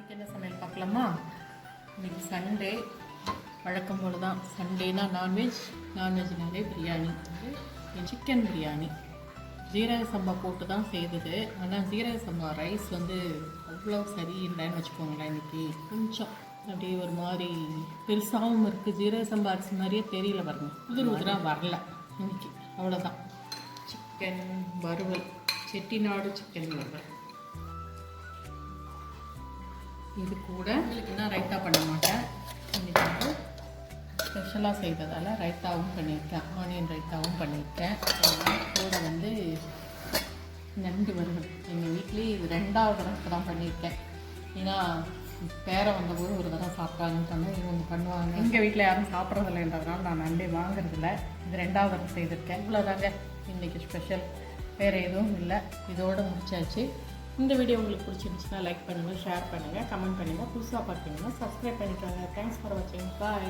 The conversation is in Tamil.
இன்றைக்கி என்ன சமையல் பார்க்கலாமா? இன்றைக்கி சண்டே, வழக்கம் போல் தான். சண்டேனா நான்வெஜ்னாலே பிரியாணி வந்து சிக்கன் பிரியாணி ஜீரக சம்பா போட்டு தான் செய்தது. ஆனால் ஜீரக சம்பா ரைஸ் வந்து அவ்வளோ சரியில்லைன்னு வச்சுக்கோங்களேன். இன்றைக்கி கொஞ்சம் அப்படியே ஒரு மாதிரி பெருசாகவும் இருக்குது. ஜீரக சம்பா அரிசி மாதிரியே தெரியல பாருங்க, உதிராக வரல இன்னைக்கு. அவ்வளோதான். சிக்கன் வறுவல், செட்டிநாடு சிக்கன் வறுவல். இது கூட இதுக்குன்னா ரைத்தா பண்ண மாட்டேன். இன்றைக்கி வந்து ஸ்பெஷலாக செய்ததால் ரைத்தாவும் பண்ணியிருக்கேன், ஆனியன் ரைத்தாவும் பண்ணியிருக்கேன். கூட வந்து நண்டு வறுவல். எங்கள் வீட்லேயே இது 2வது தடவை தான் பண்ணியிருக்கேன். ஏன்னா பேரை வந்தபோது ஒரு தடவை சாப்பிட்றாங்கன்னு சொன்னால் இவங்க பண்ணுவாங்க. எங்கள் வீட்டில் யாரும் சாப்பிட்றதில்லைன்றதுனால நான் நண்டே வாங்குறதில்ல. இது 2வது தடவை செய்திருக்கேன். இவ்வளோதாங்க இன்றைக்கி ஸ்பெஷல். வேறு எதுவும் இல்லை. இதோடு முடிச்சாச்சு. இந்த வீடியோ உங்களுக்கு பிடிச்சிருந்துச்சுன்னா லைக் பண்ணுங்கள், ஷேர் பண்ணுங்கள், கமெண்ட் பண்ணுங்கள். புதுசாக பார்த்தீங்கன்னா சப்ஸ்கிரைப் பண்ணிக்கோங்க. தேங்க்ஸ் ஃபார் வாட்சிங். பாய்.